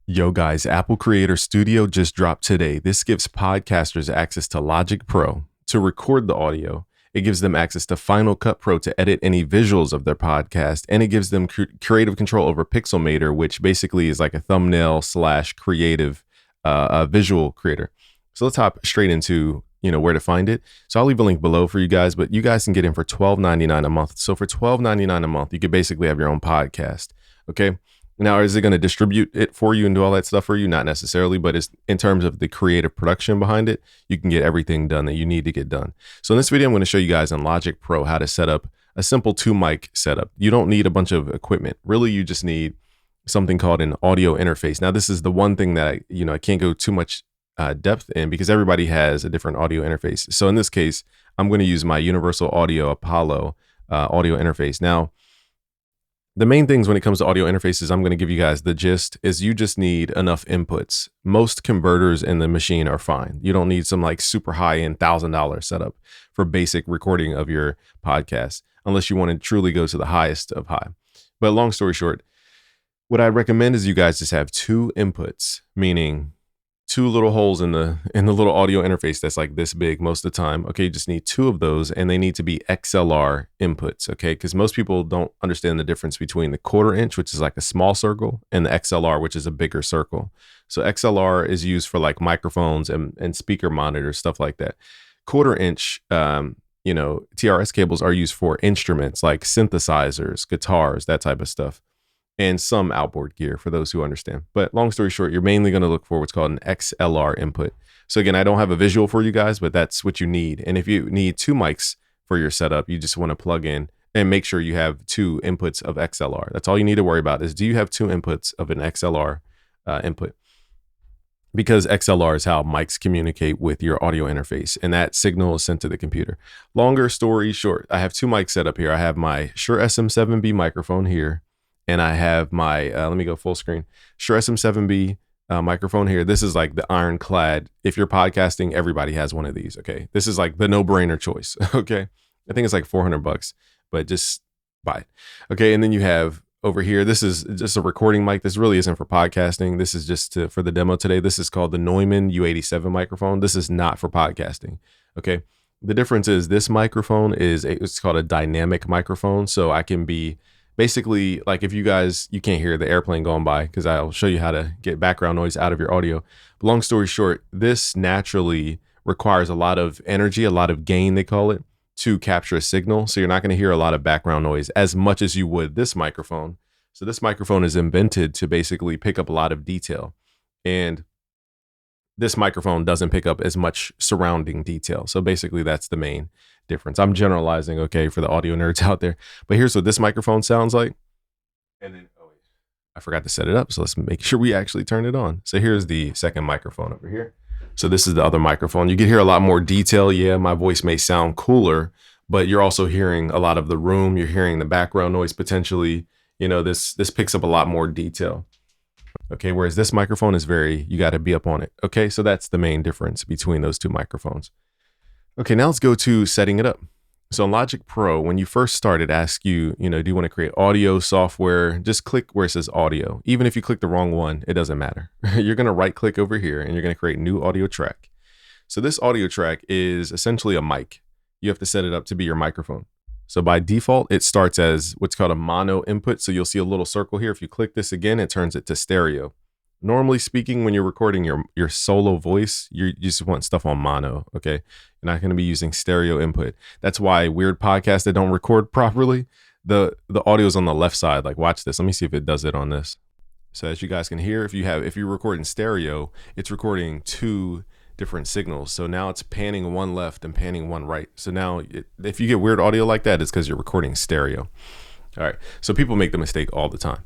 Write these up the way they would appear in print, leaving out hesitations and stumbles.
Yo guys, Apple Creator Studio just dropped today. This gives podcasters access to Logic Pro to record the audio. It gives them access to Final Cut Pro to edit any visuals of their podcast. And it gives them creative control over Pixelmator, which basically is like a thumbnail slash creative visual creator. So let's hop straight into where to find it. So I'll leave a link below for you guys, but you guys can get in for $12.99 a month. So for $12.99 a month, you could basically have your own podcast. Okay. Now, is it going to distribute it for you and do all that stuff for you? Not necessarily, but it's in terms of the creative production behind it, you can get everything done that you need to get done. So in this video, I'm going to show you guys in Logic Pro how to set up a simple 2-mic setup. You don't need a bunch of equipment. Really, you just need something called an audio interface. Now, this is the one thing that I can't go too much depth in because everybody has a different audio interface. So in this case, I'm going to use my Universal Audio Apollo audio interface. Now, the main things when it comes to audio interfaces, I'm going to give you guys the gist, is you just need enough inputs. Most converters in the machine are fine. You don't need some like super high-end $1,000 setup for basic recording of your podcast, unless you want to truly go to the highest of high. But long story short, what I recommend is you guys just have 2 inputs, meaning 2 little holes in the little audio interface that's like this big most of the time. Okay, you just need 2 of those, and they need to be XLR inputs, okay? Because most people don't understand the difference between the 1/4 inch, which is like a small circle, and the XLR, which is a bigger circle. So XLR is used for like microphones and speaker monitors, stuff like that. 1/4 inch, TRS cables are used for instruments like synthesizers, guitars, that type of stuff, and some outboard gear for those who understand. But long story short, you're mainly going to look for what's called an XLR input. So again, I don't have a visual for you guys, but that's what you need. And if you need 2 mics for your setup, you just want to plug in and make sure you have 2 inputs of XLR. That's all you need to worry about is, do you have 2 inputs of an XLR input? Because XLR is how mics communicate with your audio interface, and that signal is sent to the computer. Longer story short, I have 2 mics set up here. I have my Shure SM7B microphone here, and I have my, let me go full screen, Shure SM7B microphone here. This is like the ironclad. If you're podcasting, everybody has one of these, okay? This is like the no-brainer choice, okay? I think it's like $400, but just buy it. Okay, and then you have over here, this is just a recording mic. This really isn't for podcasting. This is just for the demo today. This is called the Neumann U87 microphone. This is not for podcasting, okay? The difference is this microphone it's called a dynamic microphone, so I can be basically, like, if you can't hear the airplane going by, because I'll show you how to get background noise out of your audio. But long story short, this naturally requires a lot of energy, a lot of gain, they call it, to capture a signal. So you're not going to hear a lot of background noise as much as you would this microphone. So this microphone is invented to basically pick up a lot of detail. And this microphone doesn't pick up as much surrounding detail. So basically that's the main difference. I'm generalizing, okay, for the audio nerds out there. But here's what this microphone sounds like. And then, I forgot to set it up. So let's make sure we actually turn it on. So here's the second microphone over here. So this is the other microphone. You can hear a lot more detail. Yeah, my voice may sound cooler, but you're also hearing a lot of the room. You're hearing the background noise potentially. This picks up a lot more detail. Okay, whereas this microphone is you got to be up on it. Okay, so that's the main difference between those 2 microphones. Okay, now let's go to setting it up. So in Logic Pro, when you first start, it asks you, do you want to create audio software? Just click where it says audio. Even if you click the wrong one, it doesn't matter. You're going to right click over here and you're going to create new audio track. So this audio track is essentially a mic. You have to set it up to be your microphone. So by default, it starts as what's called a mono input. So you'll see a little circle here. If you click this again, it turns it to stereo. Normally speaking, when you're recording your solo voice, you just want stuff on mono, okay? You're not going to be using stereo input. That's why weird podcasts that don't record properly, the audio is on the left side. Like, watch this. Let me see if it does it on this. So as you guys can hear, if you record in stereo, it's recording 2 different signals. So now it's panning one left and panning one right. So now if you get weird audio like that, it's because you're recording stereo. All right. So people make the mistake all the time.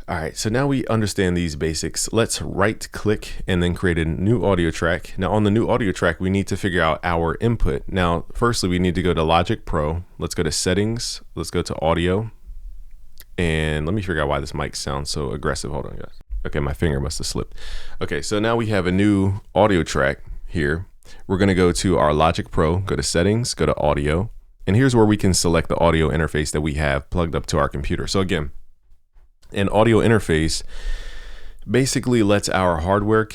All right, so now we understand these basics. Let's right click and then create a new audio track. Now on the new audio track, we need to figure out our input. Now, firstly, we need to go to Logic Pro. Let's go to settings. Let's go to audio. And let me figure out why this mic sounds so aggressive. Hold on, guys. Okay, my finger must have slipped. Okay, so now we have a new audio track here. We're gonna go to our Logic Pro, go to settings, go to audio. And here's where we can select the audio interface that we have plugged up to our computer. So again, an audio interface basically lets our hardware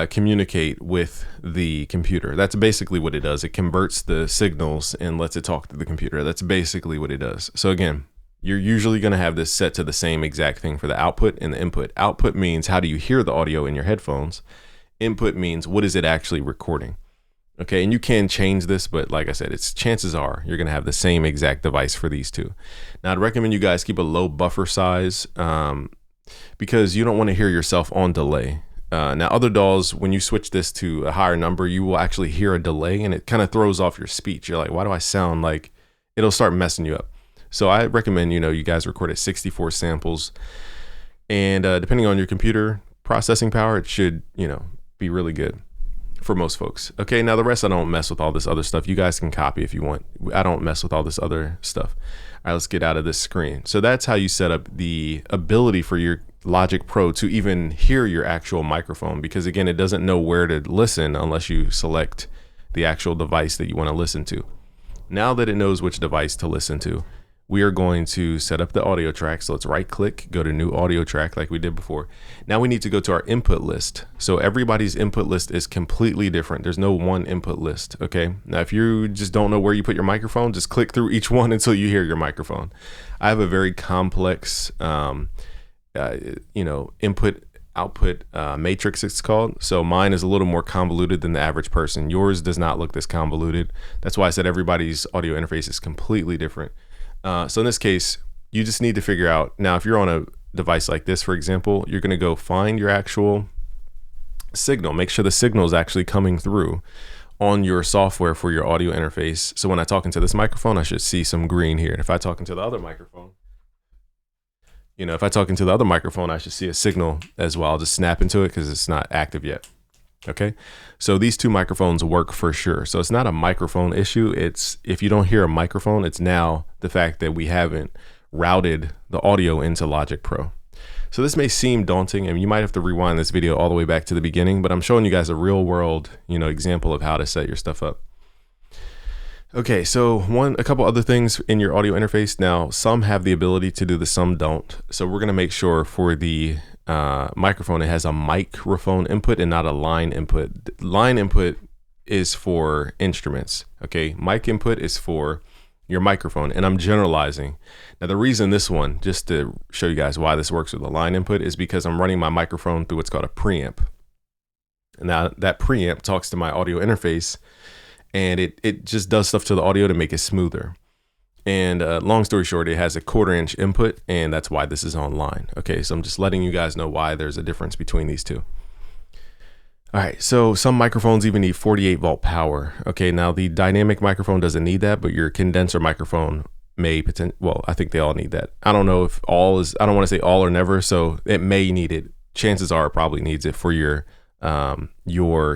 communicate with the computer. That's basically what it does. It converts the signals and lets it talk to the computer. That's basically what it does. So again, you're usually going to have this set to the same exact thing for the output and the input. Output means how do you hear the audio in your headphones? Input means what is it actually recording? Okay, and you can change this, but like I said, chances are you're going to have the same exact device for these two. Now, I'd recommend you guys keep a low buffer size because you don't want to hear yourself on delay. Now, other DAWs, when you switch this to a higher number, you will actually hear a delay, and it kind of throws off your speech. You're like, why do I sound like it'll start messing you up? So I recommend, you guys record at 64 samples, and depending on your computer processing power, it should, be really good for most folks. Okay, now the rest, I don't mess with all this other stuff. You guys can copy if you want. I don't mess with all this other stuff. All right, let's get out of this screen. So that's how you set up the ability for your Logic Pro to even hear your actual microphone, because again, it doesn't know where to listen unless you select the actual device that you want to listen to. Now that it knows which device to listen to, we are going to set up the audio track. So let's right click, go to new audio track like we did before. Now we need to go to our input list. So everybody's input list is completely different. There's no one input list. Okay. Now, if you just don't know where you put your microphone, just click through each one until you hear your microphone. I have a very complex, input output matrix, it's called. So mine is a little more convoluted than the average person. Yours does not look this convoluted. That's why I said everybody's audio interface is completely different. So in this case, you just need to figure out, now if you're on a device like this, for example, you're going to go find your actual signal, make sure the signal is actually coming through on your software for your audio interface. So when I talk into this microphone, I should see some green here. And if I talk into the other microphone, I should see a signal as well. I'll just snap into it because it's not active yet. Okay, so these two microphones work for sure. So it's not a microphone issue. It's, if you don't hear a microphone, it's now the fact that we haven't routed the audio into Logic Pro. So this may seem daunting, and you might have to rewind this video all the way back to the beginning, but I'm showing you guys a real world, example of how to set your stuff up. Okay, so a couple other things in your audio interface. Now, some have the ability to do this, some don't. So we're gonna make sure for the microphone, it has a microphone input and not a line input. Line input is for instruments. Okay, mic input is for your microphone, and I'm generalizing. Now, the reason this one, just to show you guys why this works with a line input, is because I'm running my microphone through what's called a preamp. And now that preamp talks to my audio interface, and it just does stuff to the audio to make it smoother. And long story short, it has a 1/4 inch input, and that's why this is online. Okay, so I'm just letting you guys know why there's a difference between these two. All right, so some microphones even need 48 volt power. Okay, now the dynamic microphone doesn't need that, but your condenser microphone may well, I think they all need that. I don't know if I don't want to say all or never, so it may need it. Chances are it probably needs it for your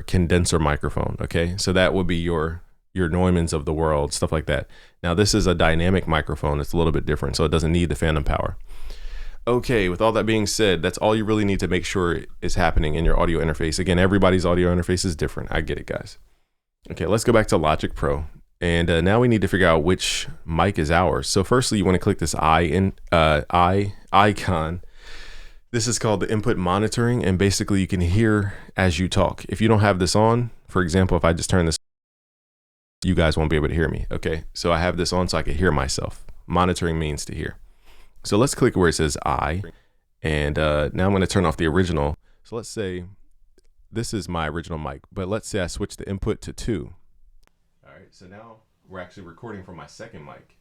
condenser microphone. Okay, so that would be your Neumanns of the world, stuff like that. Now this is a dynamic microphone. It's a little bit different, so it doesn't need the phantom power. Okay, with all that being said, that's all you really need to make sure is happening in your audio interface. Again, everybody's audio interface is different. I get it, guys. Okay, let's go back to Logic Pro. And now we need to figure out which mic is ours. So firstly, you want to click this icon. This is called the input monitoring, and basically you can hear as you talk. If you don't have this on, for example, if I just turn this, you guys won't be able to hear me. Okay, so I have this on so I can hear myself. Monitoring means to hear. So let's click where it says I, and now I'm going to turn off the original. So let's say this is my original mic, but let's say I switch the input to 2. All right, so now we're actually recording from my second mic.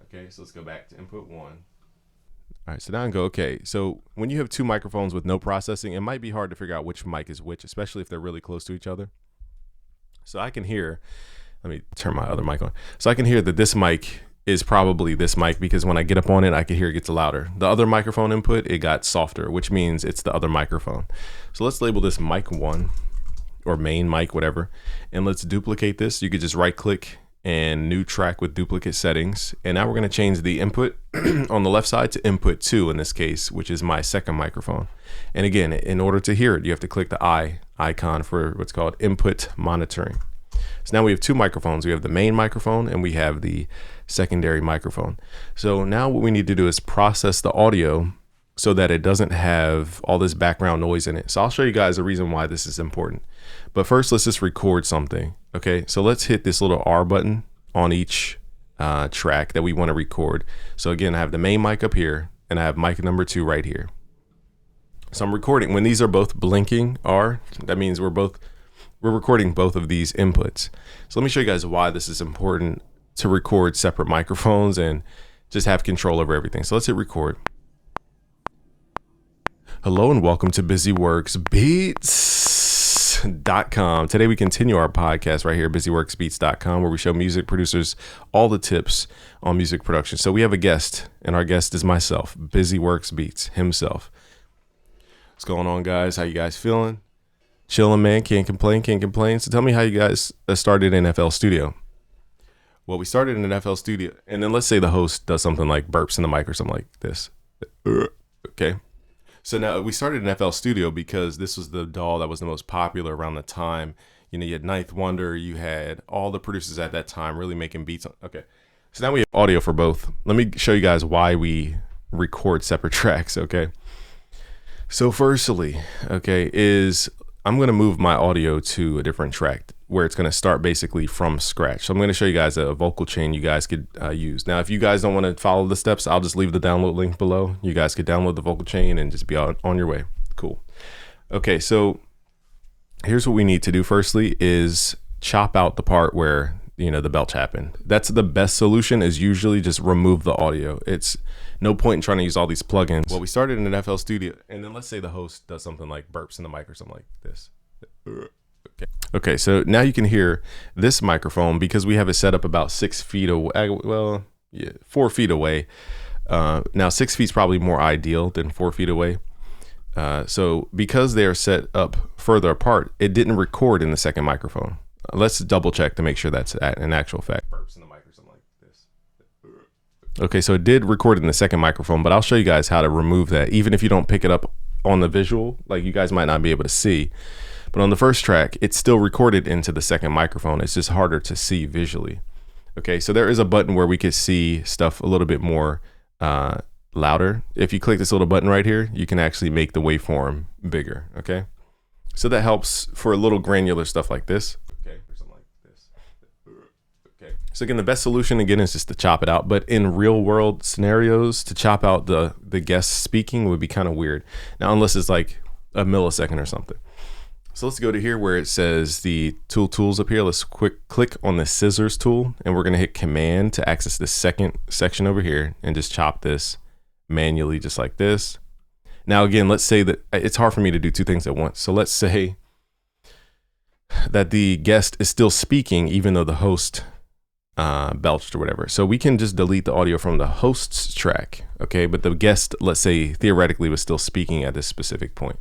Okay, so let's go back to input 1. All right, so now I go, okay, so when you have 2 microphones with no processing, it might be hard to figure out which mic is which, especially if they're really close to each other. So I can hear, let me turn my other mic on. So I can hear that this mic is probably this mic because when I get up on it, I can hear it gets louder. The other microphone input, it got softer, which means it's the other microphone. So let's label this mic 1 or main mic, whatever. And let's duplicate this. You could just right click and new track with duplicate settings. And now we're gonna change the input on the left side to input 2 in this case, which is my second microphone. And again, in order to hear it, you have to click the icon for what's called input monitoring. So now we have 2 microphones. We have the main microphone and we have the secondary microphone. So now what we need to do is process the audio. so that it doesn't have all this background noise in it. So I'll show you guys the reason why this is important. But first, let's just record something. Okay, so let's hit this little R button on each track that we want to record. So again, I have the main mic up here and I have mic number 2 right here. So I'm recording. When these are both blinking R, that means we're recording both of these inputs. So let me show you guys why this is important to record separate microphones and just have control over everything. So let's hit record. Hello and welcome to busyworksbeats.com. Today we continue our podcast right here at busyworksbeats.com, where we show music producers all the tips on music production. So we have a guest, and our guest is myself, Busy Works Beats himself. What's going on, guys? How you guys feeling? Chilling, man. Can't complain. So tell me how you guys started in FL Studio. Well, we started in an FL Studio, and then let's say the host does something like burps in the mic or something like this. Okay. So now we started in FL Studio because this was the DAW that was the most popular around the time. You know, you had Ninth Wonder, you had all the producers at that time really making beats. Okay, so now we have audio for both. Let me show you guys why we record separate tracks, okay? So firstly, okay, is I'm gonna move my audio to a different track where it's gonna start basically from scratch. So I'm gonna show you guys a vocal chain you guys could use. Now, if you guys don't wanna follow the steps, I'll just leave the download link below. You guys could download the vocal chain and just be on your way. Cool. Okay, so here's what we need to do firstly is chop out the part where, you know, the belch happened. That's the best solution, is usually just remove the audio. It's no point in trying to use all these plugins. Well, we started in an FL Studio, and then let's say the host does something like burps in the mic or something like this. Okay, so now you can hear this microphone because we have it set up about 6 feet away. Well, yeah, 4 feet away. Now 6 feet is probably more ideal than 4 feet away. So because they are set up further apart, it didn't record in the second microphone. Let's double check to make sure that's an actual fact. Burps in the mic or something like this. Okay, so it did record in the second microphone, but I'll show you guys how to remove that. Even if you don't pick it up on the visual, like you guys might not be able to see. But on the first track, it's still recorded into the second microphone. It's just harder to see visually. Okay, so there is a button where we could see stuff a little bit more louder. If you click this little button right here, you can actually make the waveform bigger, okay? So that helps for a little granular stuff like this. Okay, or something like this. Okay. So again, the best solution again is just to chop it out. But in real world scenarios, to chop out the guest speaking would be kind of weird. Now, unless it's like a millisecond or something. So let's go to here where it says the tools up here. Let's click on the scissors tool, and we're gonna hit Command to access the second section over here and just chop this manually just like this. Now again, let's say that it's hard for me to do 2 things at once. So let's say that the guest is still speaking even though the host belched or whatever. So we can just delete the audio from the host's track, okay? But the guest, let's say theoretically, was still speaking at this specific point.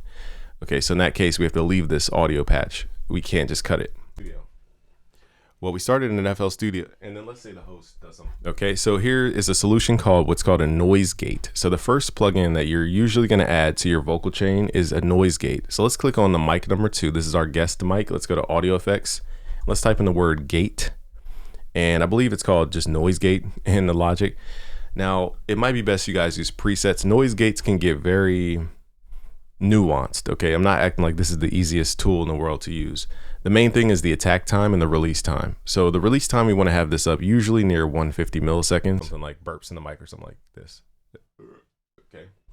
Okay, so in that case, we have to leave this audio patch. We can't just cut it. Well, we started in an FL Studio, and then let's say the host does something. Okay, so here is a solution called what's called a noise gate. So the first plugin that you're usually gonna add to your vocal chain is a noise gate. So let's click on the mic number 2. This is our guest mic. Let's go to audio effects. Let's type in the word gate, and I believe it's called just noise gate in the Logic. Now, it might be best you guys use presets. Noise gates can get very nuanced, okay? I'm not acting like this is the easiest tool in the world to use. The main thing is the attack time and the release time. So the release time, we want to have this up usually near 150 milliseconds, something like burps in the mic or something like this.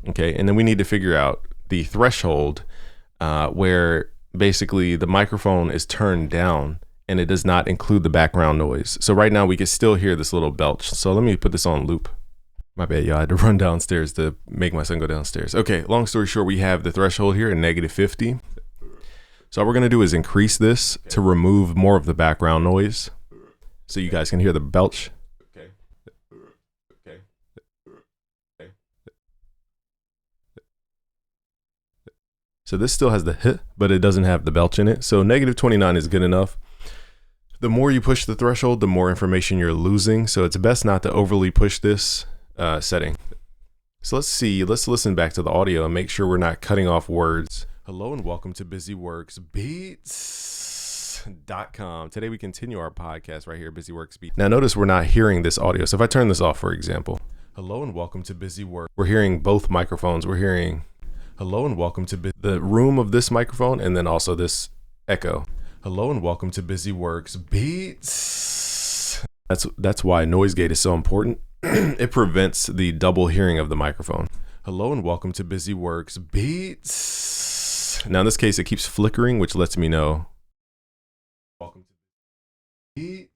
Okay, and then we need to figure out the threshold where basically the microphone is turned down and it does not include the background noise. So right now we can still hear this little belch. So let me put this on loop. My bad, y'all. I had to run downstairs to make my son go downstairs. Okay, long story short, we have the threshold here at -50. So all we're gonna do is increase this to remove more of the background noise so you guys can hear the belch. So this still has the hit, but it doesn't have the belch in it. So -29 is good enough. The more you push the threshold, the more information you're losing. So it's best not to overly push this setting. So let's listen back to the audio and make sure we're not cutting off words. Hello and welcome to busyworksbeats.com. Today we continue our podcast right here, Busy Works Beats. Now notice we're not hearing this audio. So if I turn this off, for example, Hello and welcome to Busy Work. We're hearing both microphones. We're hearing hello and welcome to the room of this microphone and then also this echo. Hello and welcome to Busy Works Beats. That's why noise gate is so important. It prevents the double hearing of the microphone. Hello and welcome to Busy Works Beats. Now in this case, it keeps flickering, which lets me know. Welcome to Beats.com.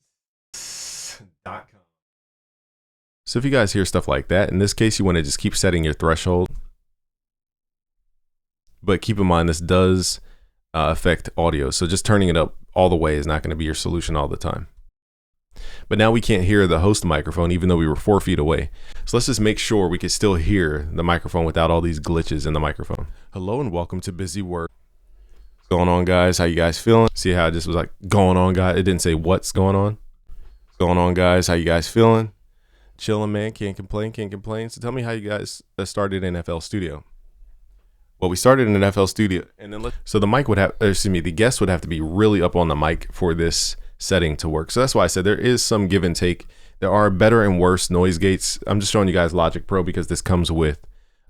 So if you guys hear stuff like that, in this case, you want to just keep setting your threshold. But keep in mind, this does affect audio. So just turning it up all the way is not going to be your solution all the time. But now we can't hear the host microphone, even though we were 4 feet away. So let's just make sure we can still hear the microphone without all these glitches in the microphone. Hello and welcome to Busy Work. What's going on, guys? How you guys feeling? See how this was like going on, guys? It didn't say what's going on. What's going on, guys? How you guys feeling? Chilling, man. Can't complain. So tell me how you guys started in FL Studio. Well, we started in an FL Studio, and then so the mic would have, the guest would have to be really up on the mic for this setting to work. So that's why I said there is some give and take. There are better and worse noise gates. I'm just showing you guys Logic Pro because this comes with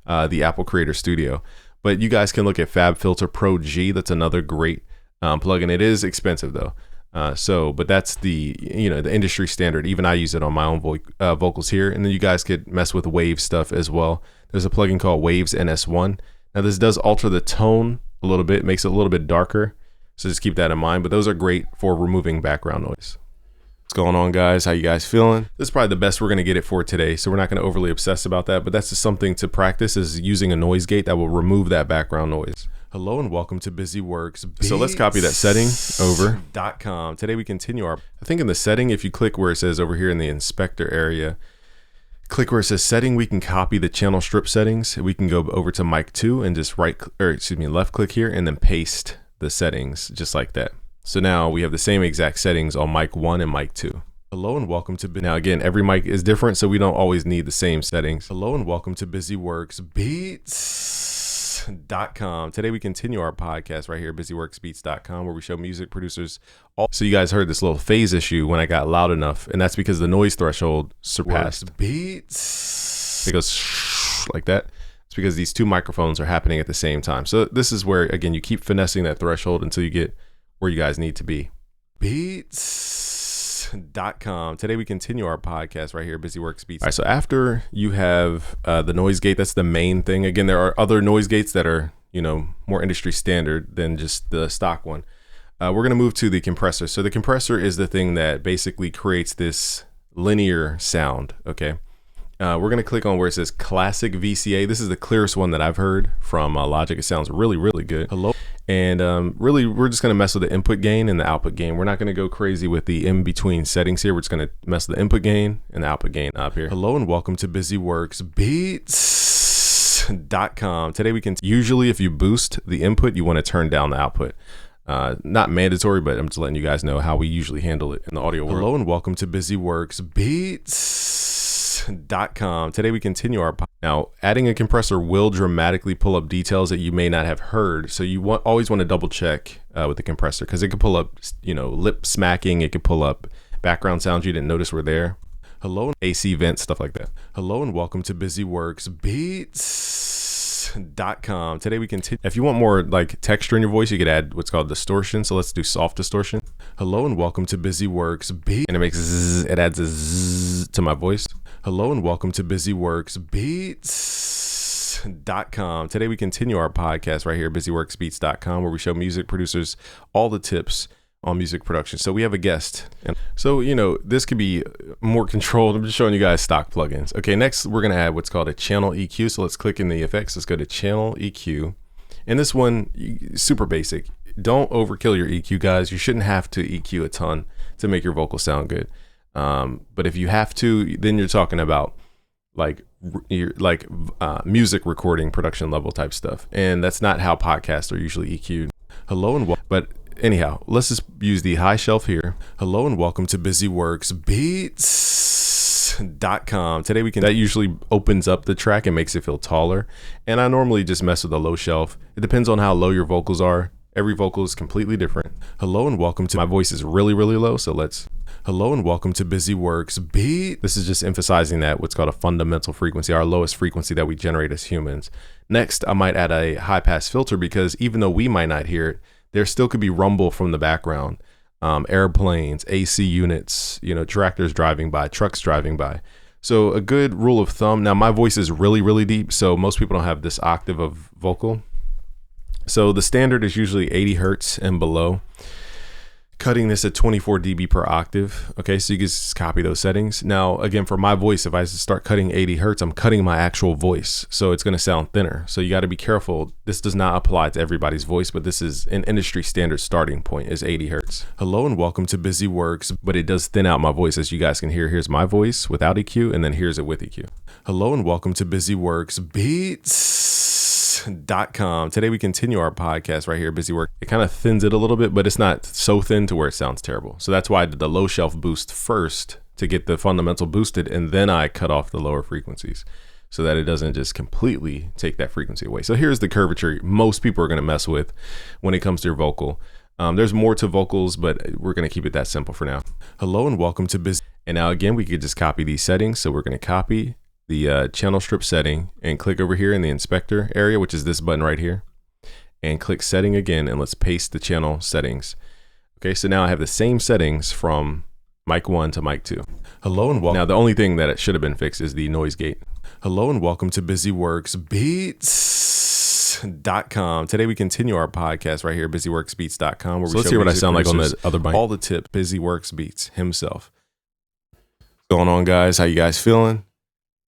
the Apple Creator Studio. But you guys can look at FabFilter Pro G. That's another great plugin. It is expensive though. But that's the industry standard. Even I use it on my own vocals here. And then you guys could mess with Wave stuff as well. There's a plugin called Waves NS1. Now this does alter the tone a little bit, makes it a little bit darker. So just keep that in mind. But those are great for removing background noise. What's going on, guys? How you guys feeling? This is probably the best we're going to get it for today. So we're not going to overly obsess about that. But that's just something to practice, is using a noise gate that will remove that background noise. Hello and welcome to Busy Works Beats. So let's copy that setting over .com. Today we continue I think in the setting, if you click where it says over here in the inspector area, click where it says setting, we can copy the channel strip settings. We can go over to mic 2 and just left click here and then paste the settings just like that. So now we have the same exact settings on mic 1 and mic 2. Hello and welcome to now again, every mic is different, so we don't always need the same settings. Hello and welcome to Busy Works Beats.com. Today we continue our podcast right here, busyworksbeats.com, where we show music producers so you guys heard this little phase issue when I got loud enough, and that's because the noise threshold surpassed. Beats. It goes like that. It's because these two microphones are happening at the same time. So this is where, again, you keep finessing that threshold until you get where you guys need to be. Beats.com. Today we continue our podcast right here, Busy Works Beats. All right, so after you have the noise gate, that's the main thing. Again, there are other noise gates that are, more industry standard than just the stock one. We're going to move to the compressor. So the compressor is the thing that basically creates this linear sound, okay? We're going to click on where it says Classic VCA. This is the clearest one that I've heard from Logic. It sounds really, really good. Hello. And really, we're just going to mess with the input gain and the output gain. We're not going to go crazy with the in-between settings here. We're just going to mess with the input gain and the output gain up here. Hello and welcome to Busy Works Beats.com. Today we can, usually if you boost the input, you want to turn down the output. Not mandatory, but I'm just letting you guys know how we usually handle it in the audio world. Hello and welcome to Busy Works Beats.com. Today we continue our now adding a compressor will dramatically pull up details that you may not have heard, so you always want to double check with the compressor, because it could pull up lip smacking, it could pull up background sounds you didn't notice were there. Hello, AC vents, stuff like that. Hello and welcome to Busy Works Beats.com. Today we continue. If you want more like texture in your voice, you could add what's called distortion. So let's do soft distortion. Hello and welcome to Busy Works Beats, and it makes zzz, it adds a zzz to my voice. Hello and welcome to Busy Works Beats.com. Today we continue our podcast right here, busyworksbeats.com, where we show music producers all the tips on music production. So we have a guest, and so this could be more controlled. I'm just showing you guys stock plugins. Okay, next we're gonna add what's called a channel EQ. So let's click in the effects. Let's go to channel EQ, and this one super basic. Don't overkill your EQ, guys. You shouldn't have to EQ a ton to make your vocal sound good. But if you have to, then you're talking about music recording production level type stuff, and that's not how podcasts are usually EQ'd. Hello and but anyhow, let's just use the high shelf here. Hello and welcome to Busy Works Beats.com. Today that usually opens up the track and makes it feel taller, and I normally just mess with the low shelf. It depends on how low your vocals are. Every vocal is completely different. Hello and welcome to, my voice is really low, so hello and welcome to Busy Works Beat. This is just emphasizing that what's called a fundamental frequency, our lowest frequency that we generate as humans. Next, I might add a high pass filter because even though we might not hear it, there still could be rumble from the background. Airplanes, AC units, tractors driving by, trucks driving by. So a good rule of thumb, now my voice is really deep, so most people don't have this octave of vocal. So the standard is usually 80 hertz and below. Cutting this at 24 dB per octave. Okay, so you can just copy those settings. Now, again, for my voice, if I start cutting 80 hertz, I'm cutting my actual voice. So it's gonna sound thinner. So you gotta be careful. This does not apply to everybody's voice, but this is an industry standard starting point is 80 hertz. Hello and welcome to Busy Works, but it does thin out my voice as you guys can hear. Here's my voice without EQ, and then here's it with EQ. Hello and welcome to Busy Works Beats.com. Today we continue our podcast right here, Busy Work. It kind of thins it a little bit, but it's not so thin to where it sounds terrible. So that's why I did the low shelf boost first to get the fundamental boosted, and then I cut off the lower frequencies so that it doesn't just completely take that frequency away. So here's the curvature most people are going to mess with when it comes to your vocal. There's more to vocals, but we're going to keep it that simple for now. Hello and welcome to Busy. And now again, we could just copy these settings. So we're going to copy the channel strip setting and click over here in the inspector area, which is this button right here, and click setting again, and let's paste the channel settings. Okay, so now I have the same settings from mic 1 to mic 2. Hello and welcome. Now the only thing that it should have been fixed is the noise gate. Hello and welcome to Busy Works Beats.com. Today we continue our podcast right here, busyworksbeats.com, where we let's hear what I sound like on the other mic. All the tip, Busy Works Beats himself. What's going on, guys? How you guys feeling?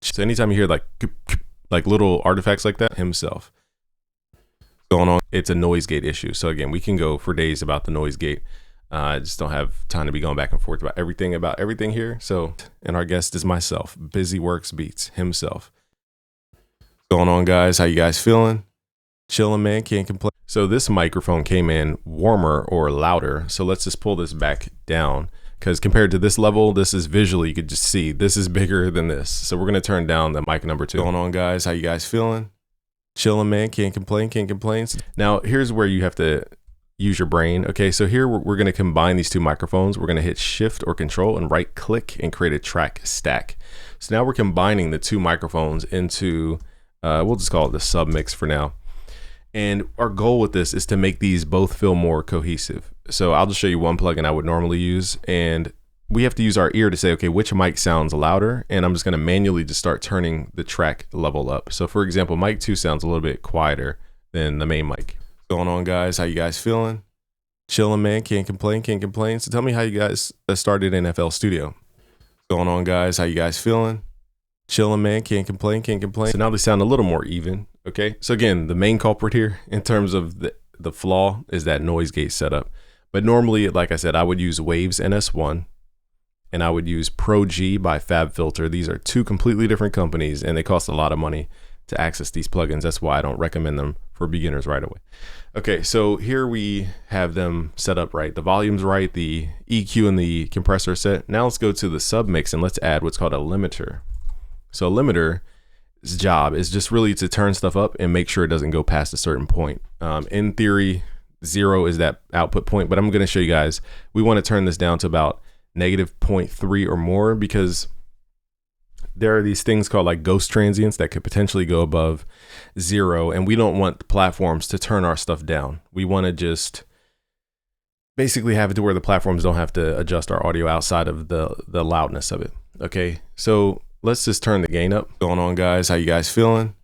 So anytime you hear like little artifacts like that, himself. Going on, it's a noise gate issue. So again, we can go for days about the noise gate. I just don't have time to be going back and forth about everything here. So, and our guest is myself, Busy Works Beats himself. What's going on, guys? How you guys feeling? Chilling, man, can't complain. So this microphone came in warmer or louder. So let's just pull this back down. Because compared to this level, this is visually, you could just see this is bigger than this. So we're going to turn down the mic number 2. What's going on, guys? How you guys feeling? Chilling, man. Can't complain. Now, here's where you have to use your brain. Okay, so here we're going to combine these two microphones. We're going to hit Shift or Control and right click and create a track stack. So now we're combining the two microphones into, we'll just call it the submix for now. And our goal with this is to make these both feel more cohesive. So I'll just show you one plugin I would normally use, and we have to use our ear to say, okay, which mic sounds louder? And I'm just gonna manually just start turning the track level up. So for example, mic 2 sounds a little bit quieter than the main mic. What's going on, guys? How you guys feeling? Chilling, man, can't complain. So tell me how you guys started in FL Studio. What's going on, guys? How you guys feeling? Chilling, man, can't complain. So now they sound a little more even. Okay, so again, the main culprit here in terms of the flaw is that noise gate setup. But normally, like I said, I would use Waves NS1 and I would use Pro G by FabFilter. These are two completely different companies and they cost a lot of money to access these plugins. That's why I don't recommend them for beginners right away. Okay, so here we have them set up right. The volume's right, the EQ and the compressor set. Now let's go to the submix and let's add what's called a limiter. So a limiter's job is just really to turn stuff up and make sure it doesn't go past a certain point. In theory, 0 is that output point, but I'm going to show you guys, we want to turn this down to about -0.3 or more because there are these things called like ghost transients that could potentially go above 0, and we don't want the platforms to turn our stuff down. We want to just basically have it to where the platforms don't have to adjust our audio outside of the loudness of it. Okay, so let's just turn the gain up. What's going on, guys? How you guys feeling?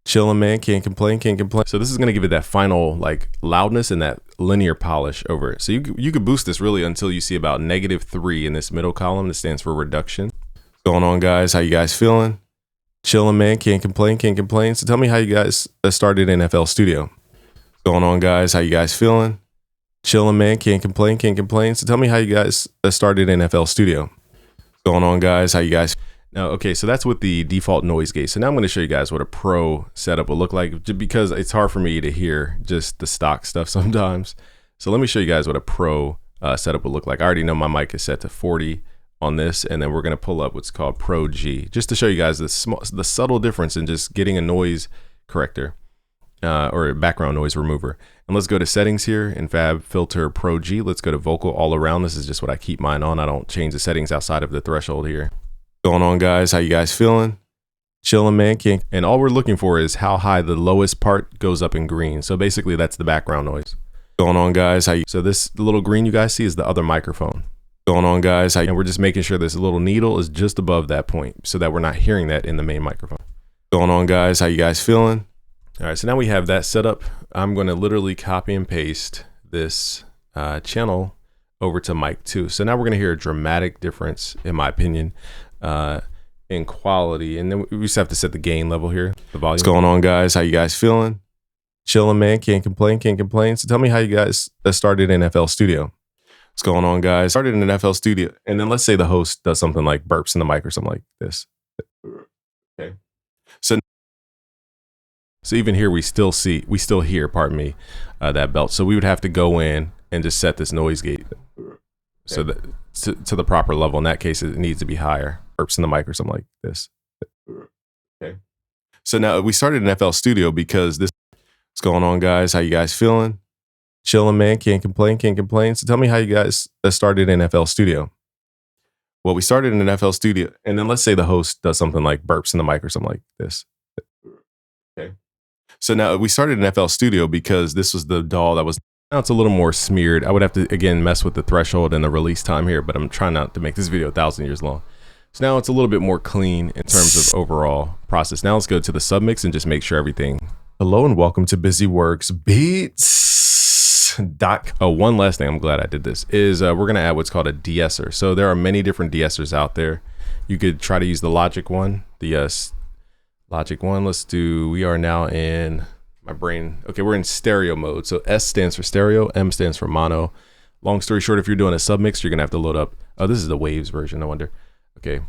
Chilling, man, can't complain. So this is going to give it that final like loudness and that linear polish over it. So you could boost this really until you see about -3 in this middle column that stands for reduction. What's going on, guys? How you guys feeling? Chilling, man, can't complain. So tell me how you guys started in FL Studio. What's going on, guys? How you guys feeling? Chilling, man, can't complain. So tell me how you guys started in FL Studio. What's going on, guys? How you guys? Now, okay, so that's with the default noise gate. So now I'm going to show you guys what a pro setup will look like, just because it's hard for me to hear just the stock stuff sometimes. So let me show you guys what a pro setup will look like. I already know my mic is set to 40 on this, and then we're going to pull up what's called Pro G, just to show you guys the subtle difference in just getting a noise corrector. or background noise remover. And let's go to settings here in Fab Filter Pro G. Let's go to vocal all around. This is just what I keep mine on. I don't change the settings outside of the threshold here. What's going on, guys? How you guys feeling? Chilling, man. And all we're looking for is how high the lowest part goes up in green. So basically that's the background noise. What's going on, guys? So this little green you guys see is the other microphone. What's going on, guys? And we're just making sure this little needle is just above that point so that we're not hearing that in the main microphone. What's going on, guys? How you guys feeling? All right, so now we have that set up. I'm going to literally copy and paste this channel over to mic 2. So now we're going to hear a dramatic difference, in my opinion, in quality. And then we just have to set the gain level here, the volume. What's going on, guys? How you guys feeling? Chilling, man. Can't complain, can't complain. So tell me how you guys started in FL Studio. What's going on, guys? Started in FL Studio. And then let's say the host does something like burps in the mic or something like this. Okay. So even here, we still hear, pardon me, that belt. So we would have to go in and just set this noise gate so that to the proper level. In that case, it needs to be higher. Burps in the mic or something like this. Okay. So now we started in FL Studio because this. What's going on, guys? How you guys feeling? Chilling, man. Can't complain, can't complain. So tell me how you guys started in FL Studio. Well, we started in FL Studio, and then let's say the host does something like burps in the mic or something like this. Okay. So now we started in FL Studio because this was the DAW that was, now it's a little more smeared. I would have to, again, mess with the threshold and the release time here, but I'm trying not to make this video 1,000 years long. So now it's a little bit more clean in terms of overall process. Now let's go to the submix and just make sure everything. Hello and welcome to BusyWorks Beats. Oh, one last thing, I'm glad I did this, is we're going to add what's called a de-esser. So there are many different de-essers out there. You could try to use the Logic one, Logic one. We are now in my brain. Okay, we're in stereo mode. So S stands for stereo, M stands for mono. Long story short, if you're doing a submix, you're going to have to load up. Oh, this is the Waves version, I wonder. Okay,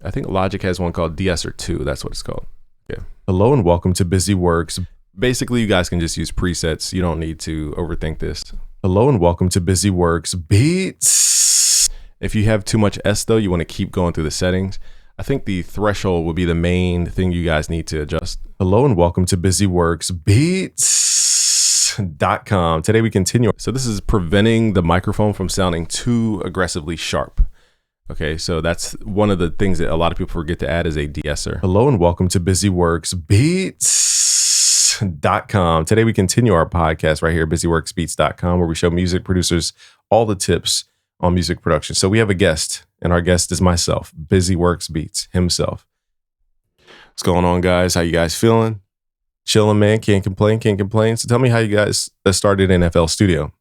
I think Logic has one called de-esser 2. That's what it's called. Okay. Hello and welcome to BusyWorks. Basically, you guys can just use presets. You don't need to overthink this. Hello and welcome to BusyWorks Beats. If you have too much S though, you want to keep going through the settings. I think the threshold will be the main thing you guys need to adjust. Hello and welcome to BusyWorks Beats.com. Today we continue. So this is preventing the microphone from sounding too aggressively sharp. Okay, so that's one of the things that a lot of people forget to add is a de-esser. Hello and welcome to BusyWorks Beats.com. Today we continue our podcast right here at BusyWorksBeats.com, where we show music producers all the tips on music production. So we have a guest, and our guest is myself, BusyWorks Beats himself. What's going on, guys? How you guys feeling? Chilling, man. Can't complain, can't complain. So tell me how you guys started in FL Studio.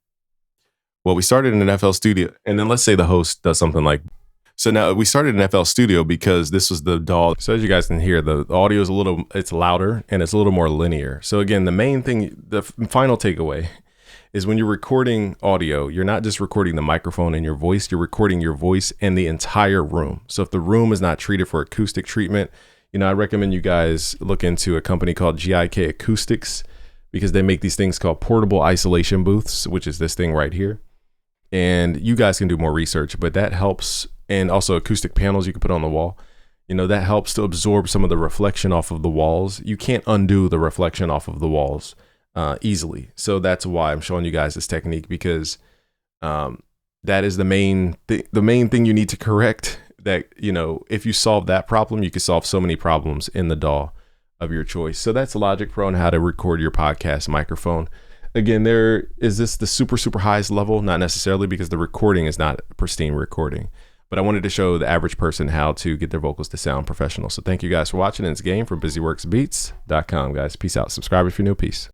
Well, we started in FL Studio, and then let's say the host does something like. So now we started in FL Studio because this was the DAW. So as you guys can hear, the audio is it's louder and it's a little more linear. So again, the main thing, the final takeaway is when you're recording audio, you're not just recording the microphone and your voice, you're recording your voice and the entire room. So if the room is not treated for acoustic treatment, I recommend you guys look into a company called GIK Acoustics because they make these things called portable isolation booths, which is this thing right here. And you guys can do more research, but that helps. And also acoustic panels you can put on the wall. That helps to absorb some of the reflection off of the walls. You can't undo the reflection off of the walls easily. So that's why I'm showing you guys this technique, because that is the main thing you need to correct. That, if you solve that problem, you can solve so many problems in the DAW of your choice. So that's Logic Pro and how to record your podcast microphone. Again, is this the super highest level? Not necessarily, because the recording is not pristine recording. But I wanted to show the average person how to get their vocals to sound professional. So thank you guys for watching. And it's Game for BusyWorksBeats.com, guys. Peace out. Subscribe if you're new. Peace.